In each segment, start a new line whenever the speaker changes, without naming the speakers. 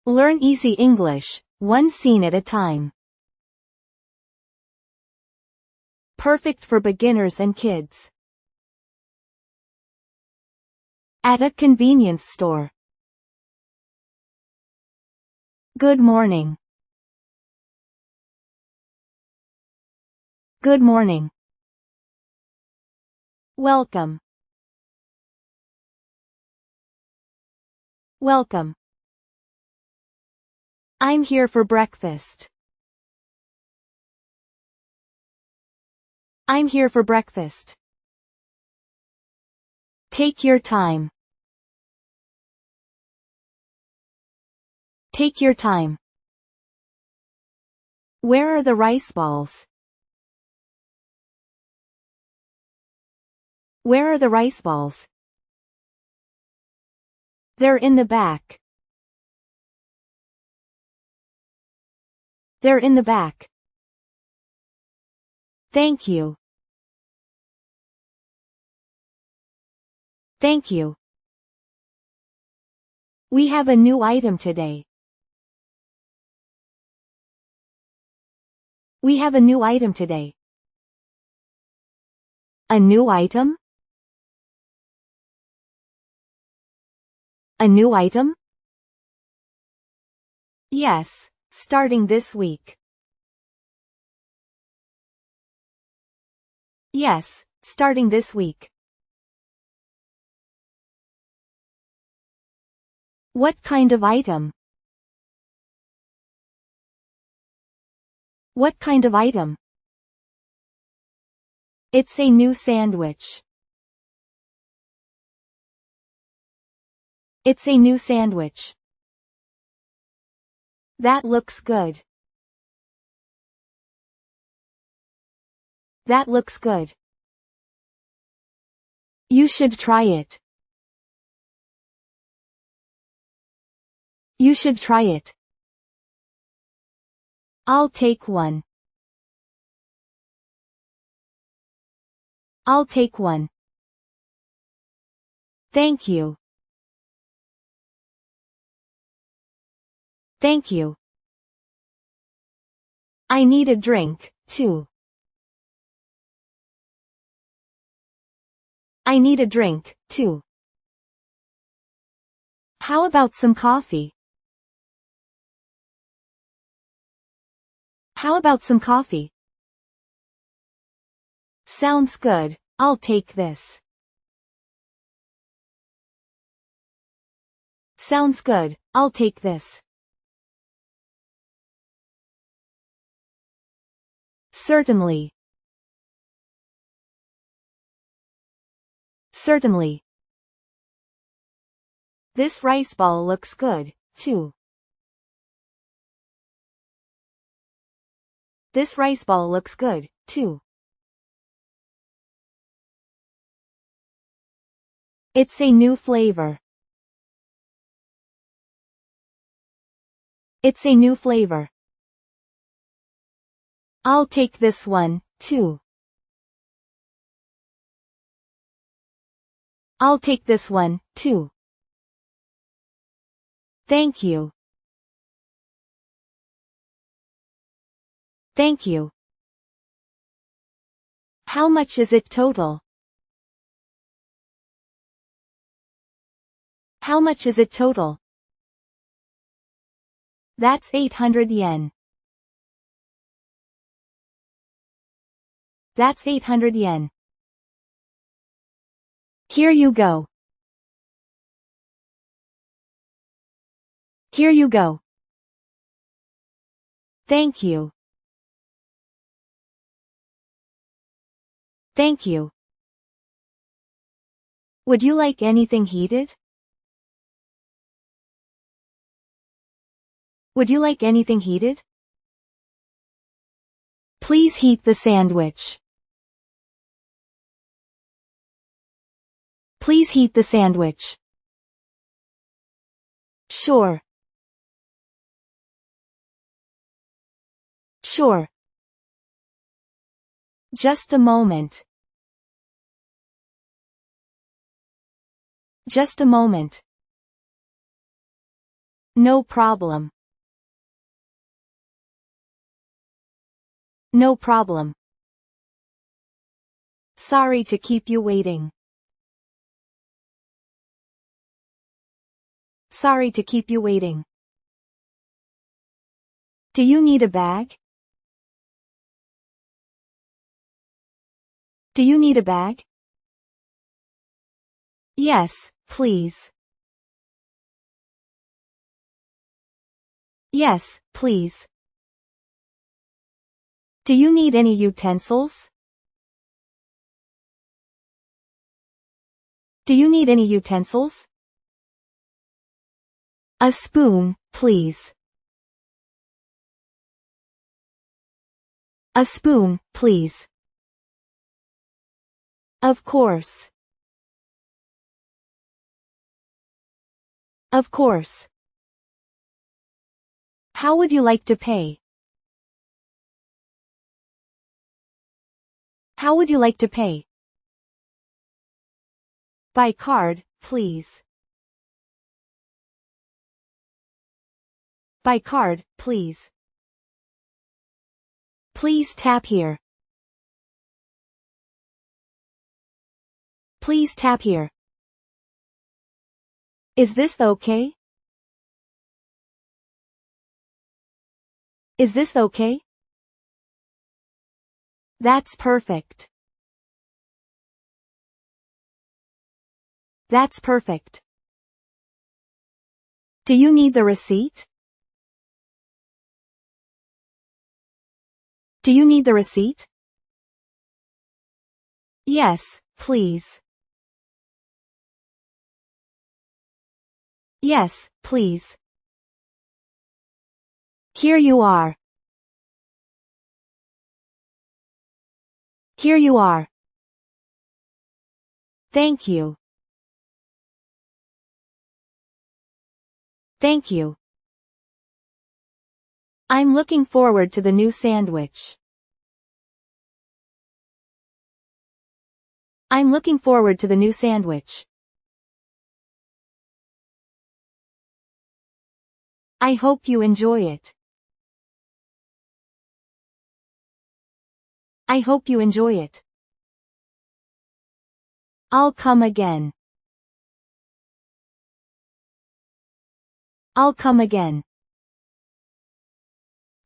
Learn easy English, one scene at a time. Perfect for beginners and kids. At a convenience store. Good morning. Good morning. Welcome. Welcome. I'm here for breakfast. I'm here for breakfast. Take your time. Take your time. Where are the rice balls? Where are the rice balls? They're in the back. They're in the back. Thank you. Thank you. We have a new item today. We have a new item today. A new item? A new item? Yes, starting this week. Yes, starting this week. What kind of item? What kind of item? It's a new sandwich. It's a new sandwich. That looks good. That looks good. You should try it. You should try it. I'll take one. I'll take one. Thank you. Thank you. I need a drink, too. I need a drink, too. How about some coffee? How about some coffee? Sounds good, I'll take this. Sounds good, I'll take this. Certainly. Certainly. This rice ball looks good, too. This rice ball looks good, too. It's a new flavor. It's a new flavor. I'll take this one, too. I'll take this one, too. Thank you. Thank you. How much is it total? How much is it total? That's 800 yen. That's 800 yen. Here you go. Here you go. Thank you. Thank you. Would you like anything heated? Would you like anything heated? Please heat the sandwich. Please heat the sandwich. Sure. Sure. Just a moment. Just a moment. No problem. No problem. Sorry to keep you waiting. Sorry to keep you waiting. Do you need a bag? Do you need a bag? Yes, please. Yes, please. Do you need any utensils? Do you need any utensils? A spoon, please. A spoon, please. Of course. Of course. How would you like to pay? How would you like to pay? By card, please. By card, please. Please tap here. Please tap here. Is this okay? Is this okay? That's perfect. That's perfect. Do you need the receipt? Do you need the receipt? Yes, please. Yes, please. Here you are. Here you are. Thank you. Thank you. I'm looking forward to the new sandwich. I'm looking forward to the new sandwich. I hope you enjoy it. I hope you enjoy it. I'll come again. I'll come again.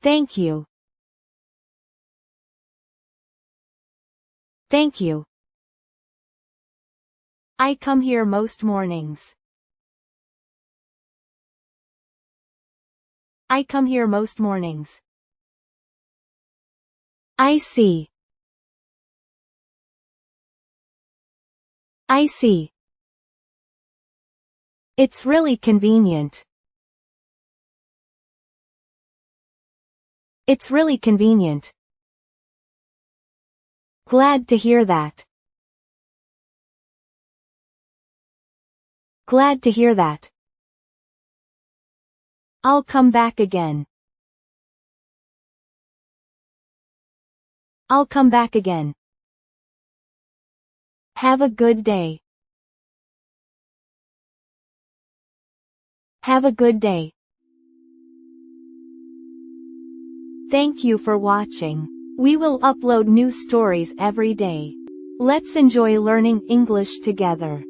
Thank you. Thank you. I come here most mornings. I come here most mornings. I see. I see. It's really convenient. It's really convenient. Glad to hear that. Glad to hear that. I'll come back again. I'll come back again. Have a good day. Have a good day. Thank you for watching. We will upload new stories every day. Let's enjoy learning English together.